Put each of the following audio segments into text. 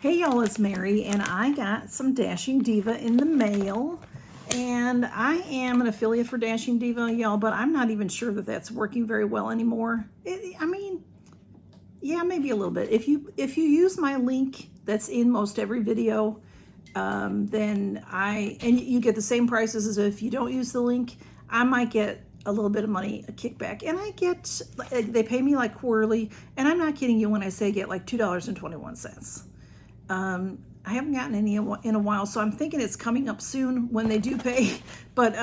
Hey y'all, it's Mary, and I got some Dashing Diva in the mail. And I am an affiliate for Dashing Diva, y'all, but I'm not even sure that that's working very well anymore. I mean, yeah, maybe a little bit. If you use my link that's in most every video, then you get the same prices as if you don't use the link. I might get a little bit of money, a kickback, and they pay me like quarterly, and I'm not kidding you when I say get like $2.21. I haven't gotten any in a while, so I'm thinking it's coming up soon when they do pay. But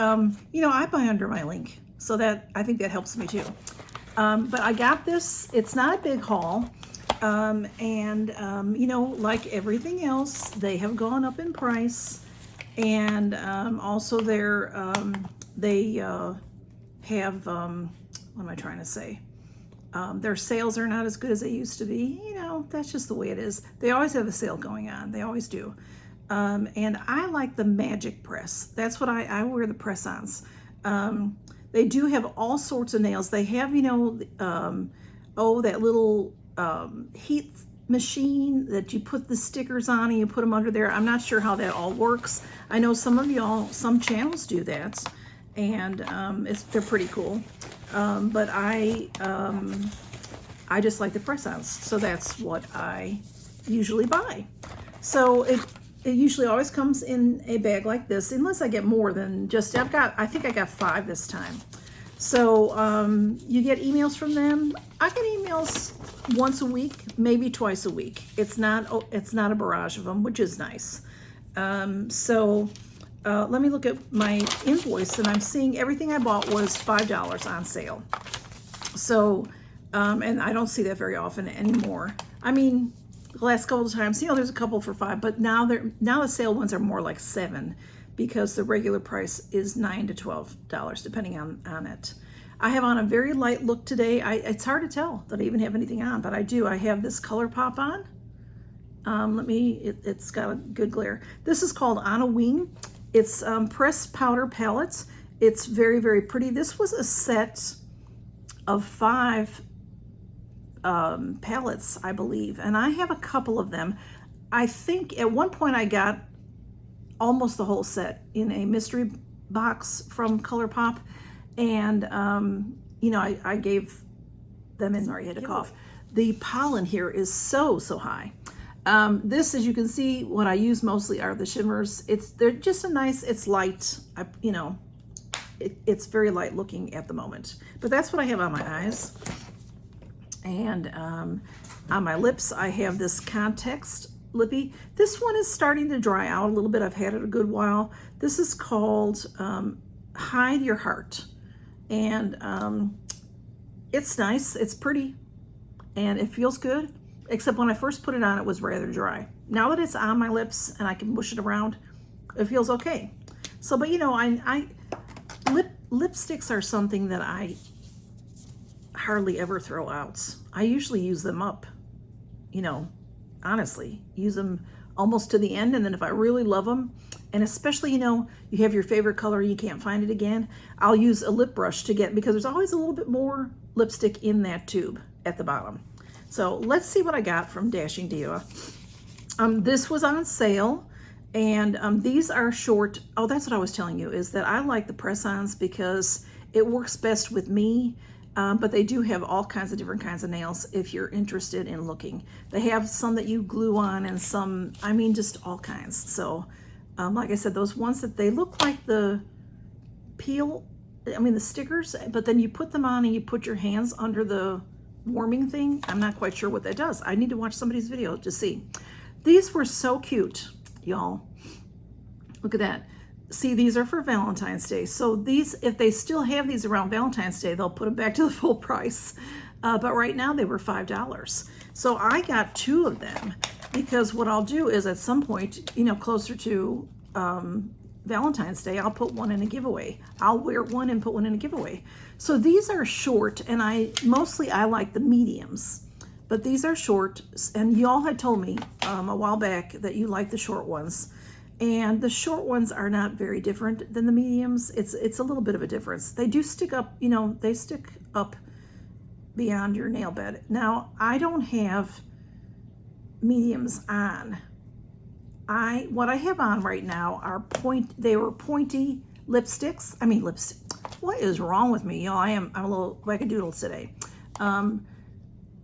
you know, I buy under my link, so that I think that helps me too. But I got this. It's not a big haul, you know, like everything else, they have gone up in price, and also they have what am I trying to say? Their sales are not as good as they used to be. You know, that's just the way it is. They always have a sale going on. They always do. And I like the Magic Press. That's what I wear, the press-ons. They do have all sorts of nails. They have, you know, that little heat machine that you put the stickers on and you put them under there. I'm not sure how that all works. I know some channels do that, and they're pretty cool. But I just like the press-ons, so that's what I usually buy. So it usually always comes in a bag like this, unless I get more than just, I think I got 5 this time. So you get emails from them. I get emails once a week, maybe twice a week. It's not a barrage of them, which is nice. Let me look at my invoice, and I'm seeing everything I bought was $5 on sale. So, and I don't see that very often anymore. I mean, the last couple of times, you know, there's a couple for $5, but now the sale ones are more like $7, because the regular price is $9 to $12, depending on it. I have on a very light look today. It's hard to tell that I even have anything on, but I do. I have this Color Pop on. It's got a good glare. This is called On a Wing. It's pressed powder palettes. It's very, very pretty. This was a set of 5 palettes, I believe, and I have a couple of them. I think at one point I got almost the whole set in a mystery box from ColourPop, and you know, I gave them in. Sorry, I had a cough. The pollen here is so high. This, as you can see, what I use mostly are the shimmers. They're just it's light. You know, it's very light looking at the moment. But that's what I have on my eyes. And on my lips, I have this Context Lippy. This one is starting to dry out a little bit. I've had it a good while. This is called Hide Your Heart. And it's nice. It's pretty. And it feels good. Except when I first put it on, it was rather dry. Now that it's on my lips and I can push it around, it feels okay. So, but you know, lipsticks are something that I hardly ever throw out. I usually use them up, you know, honestly. Use them almost to the end, and then if I really love them, and especially, you know, you have your favorite color, you can't find it again, I'll use a lip brush because there's always a little bit more lipstick in that tube at the bottom. So let's see what I got from Dashing Diva. This was on sale, and these are short. Oh, that's what I was telling you, is that I like the press-ons because it works best with me, but they do have all kinds of different kinds of nails if you're interested in looking. They have some that you glue on, and some, I mean, just all kinds. So like I said, those ones that they look like the peel, I mean the stickers, but then you put them on and you put your hands under the warming thing. I'm not quite sure what that does. I need to watch somebody's video to see. These were so cute, y'all. Look at that. See, these are for Valentine's Day. So these, if they still have these around Valentine's Day, they'll put them back to the full price. But right now they were $5. So I got 2 of them, because what I'll do is at some point, you know, closer to Valentine's Day, I'll put one in a giveaway. I'll wear one and put one in a giveaway. So these are short, and I like the mediums, but these are short, and y'all had told me a while back that you like the short ones, and the short ones are not very different than the mediums. It's a little bit of a difference. They do stick up, you know, they stick up beyond your nail bed. Now, I don't have mediums on what I have on right now are they were pointy lipsticks. I mean lipstick. What is wrong with me? I'm a little wackadoodle today.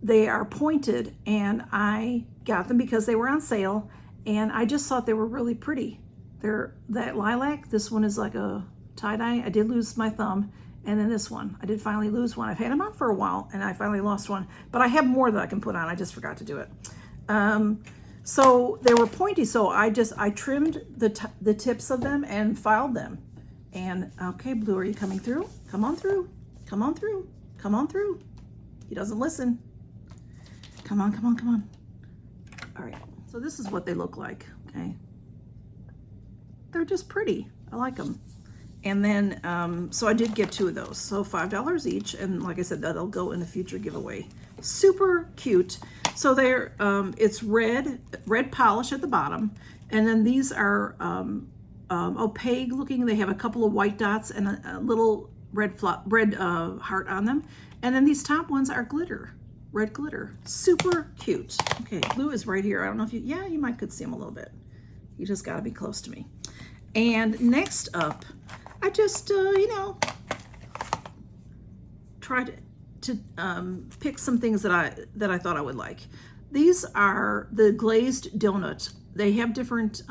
They are pointed, and I got them because they were on sale, and I just thought they were really pretty. They're that lilac. This one is like a tie-dye. I did lose my thumb. And then this one, I did finally lose one. I've had them on for a while, and I finally lost one. But I have more that I can put on. I just forgot to do it. So they were pointy, so I trimmed the tips of them and filed them. And okay, Blue, are you coming through? Come on through. Come on through. Come on through. He doesn't listen. Come on, come on, come on. All right, so this is what they look like, okay? They're just pretty. I like them. And then, so I did get 2 of those, so $5 each, and like I said, that'll go in a future giveaway. Super cute. So they're, it's red polish at the bottom, and then these are opaque looking. They have a couple of white dots and a little red heart on them, and then these top ones are glitter, red glitter. Super cute. Okay, Blue is right here. I don't know if you might could see him a little bit. You just got to be close to me. And next up, I just, tried to pick some things that I thought I would like. These are the glazed donut. They have different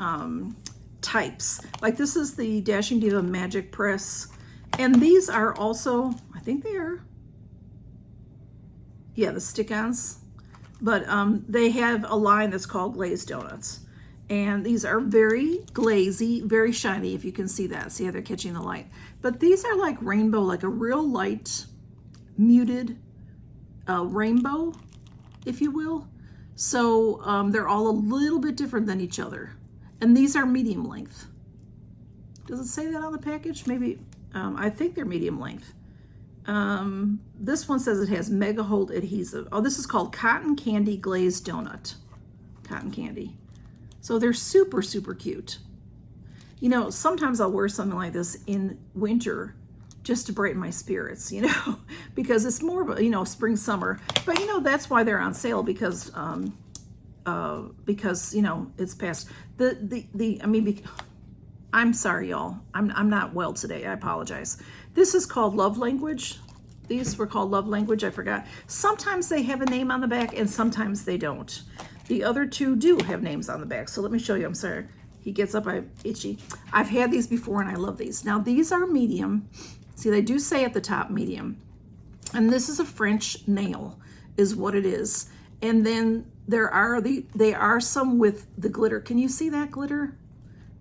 types. Like this is the Dashing Diva Magic Press. And these are also, I think they are, yeah, the stick-ons. But they have a line that's called glazed donuts. And these are very glazy, very shiny, if you can see that. See how they're catching the light. But these are like rainbow, like a real light, muted rainbow, if you will. So they're all a little bit different than each other. And these are medium length. Does it say that on the package? Maybe, I think they're medium length. This one says it has mega hold adhesive. Oh, this is called Cotton Candy Glazed Donut. Cotton candy. So they're super, super cute. You know, sometimes I'll wear something like this in winter just to brighten my spirits, because it's more of a, spring, summer. But, that's why they're on sale, because it's past I'm sorry, y'all. I'm not well today. I apologize. This is called Love Language. These were called Love Language. I forgot. Sometimes they have a name on the back and sometimes they don't. The other 2 do have names on the back. So let me show you. I'm sorry. He gets up. I'm itchy. I've had these before and I love these. Now these are medium. See, they do say at the top medium. And this is a French nail is what it is. And then there are they are some with the glitter. Can you see that glitter?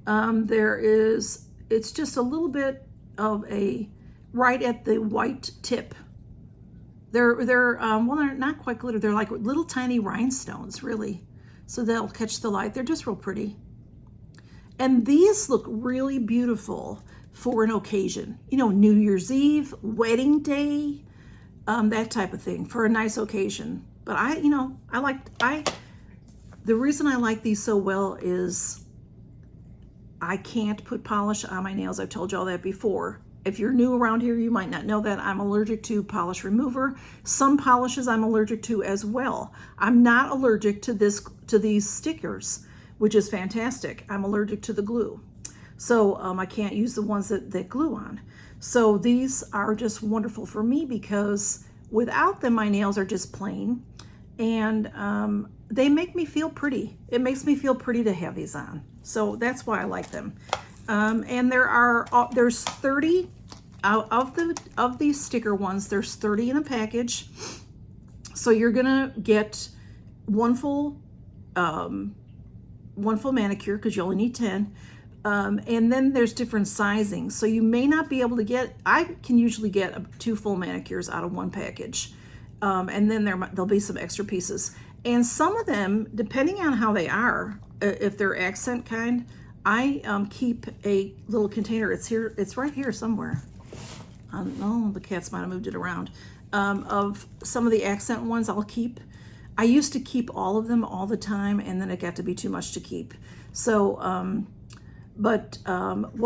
It's just a little bit of a, right at the white tip. They're not quite glitter. They're like little tiny rhinestones, really. So they'll catch the light. They're just real pretty. And these look really beautiful for an occasion. New Year's Eve, wedding day, that type of thing, for a nice occasion. But the reason I like these so well is I can't put polish on my nails. I've told you all that before. If you're new around here, you might not know that I'm allergic to polish remover. Some polishes I'm allergic to as well. I'm not allergic to these stickers, which is fantastic. I'm allergic to the glue. So I can't use the ones that glue on. So these are just wonderful for me because without them, my nails are just plain. And they make me feel pretty. It makes me feel pretty to have these on. So that's why I like them. And there's 30 of these sticker ones. There's 30 in a package. So you're gonna get one full manicure because you only need 10. And then there's different sizing. So you may not be able to get, I can usually get 2 full manicures out of one package. And then there'll be some extra pieces. And some of them, depending on how they are, if they're accent kind, I keep a little container. It's here. It's right here somewhere. Oh, the cats might have moved it around. Of some of the accent ones I'll keep. I used to keep all of them all the time, and then it got to be too much to keep. So, what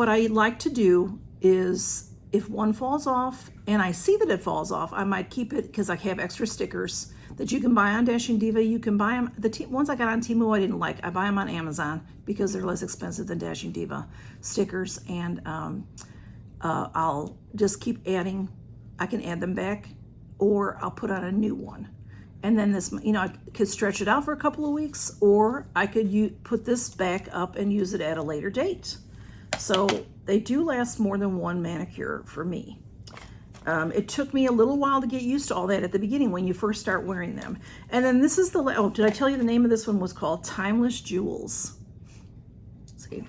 I like to do is if one falls off, and I see that it falls off, I might keep it because I have extra stickers. that you can buy on Dashing Diva. You can buy them. The ones I got on Temu I didn't like. I buy them on Amazon because they're less expensive than Dashing Diva stickers. And I'll just keep adding. I can add them back, or I'll put on a new one. And then this, you know, I could stretch it out for a couple of weeks, or I could put this back up and use it at a later date. So they do last more than one manicure for me. It took me a little while to get used to all that at the beginning when you first start wearing them. And then this is the, oh, did I tell you the name of this one was called Timeless Jewels? Let's see.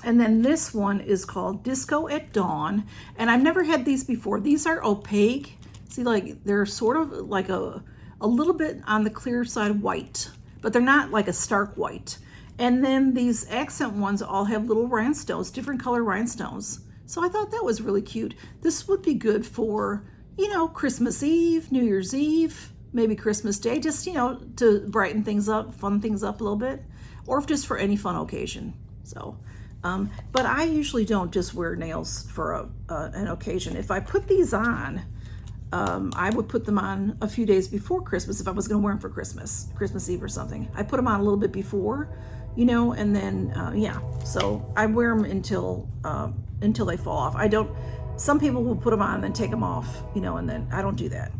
And then this one is called Disco at Dawn. And I've never had these before. These are opaque. See, like they're sort of like a little bit on the clear side of white, but they're not like a stark white. And then these accent ones all have little rhinestones, different color rhinestones. So I thought that was really cute. This would be good for, you know, Christmas Eve, New Year's Eve, maybe Christmas Day, just, you know, to brighten things up, fun things up a little bit, or just for any fun occasion. So, but I usually don't just wear nails for an occasion. If I put these on, I would put them on a few days before Christmas if I was going to wear them for Christmas Eve or something. I put them on a little bit before, you know, and then, yeah. So I wear them until they fall off. I don't, some people will put them on and then take them off, you know, and then I don't do that.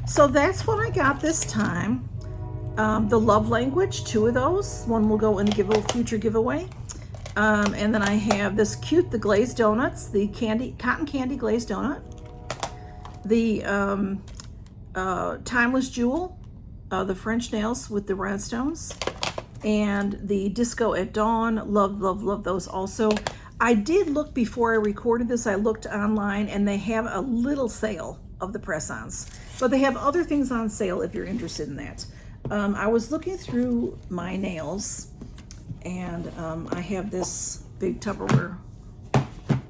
So that's what I got this time. The love language, 2 of those. One will go in the future giveaway. And then I have this cute, the glazed donuts, the cotton candy glazed donut. The Timeless Jewel, the French nails with the rhinestones, and the Disco at Dawn. Love, love, love those also. I did look before I recorded this. I looked online, and they have a little sale of the press-ons, but they have other things on sale if you're interested in that. I was looking through my nails, and I have this big Tupperware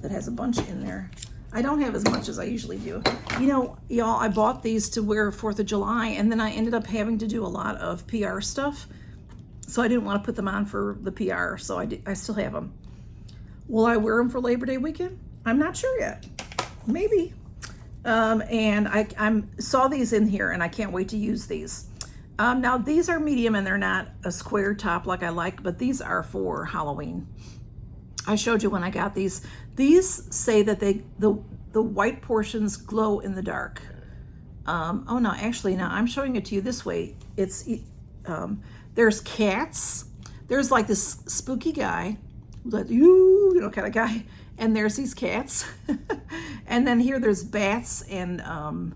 that has a bunch in there. I don't have as much as I usually do. You know, y'all, I bought these to wear 4th of July, and then I ended up having to do a lot of PR stuff, so I didn't want to put them on for the PR, so I still have them. Will I wear them for Labor Day weekend? I'm not sure yet. Maybe. And I saw these in here, and I can't wait to use these. Now, these are medium, and they're not a square top like I like, but these are for Halloween. I showed you when I got these. These say that the white portions glow in the dark. Oh no, actually, now I'm showing it to you this way. It's there's cats. There's like this spooky guy, that you know kind of guy, and there's these cats. And then here there's bats and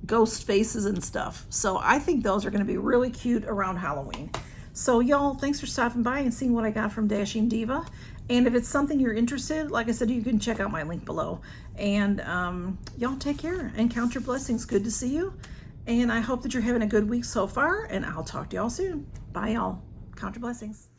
ghost faces and stuff. So I think those are going to be really cute around Halloween. So y'all, thanks for stopping by and seeing what I got from Dashing Diva. And if it's something you're interested, like I said, you can check out my link below. And y'all take care and count your blessings. Good to see you. And I hope that you're having a good week so far. And I'll talk to y'all soon. Bye, y'all. Count your blessings.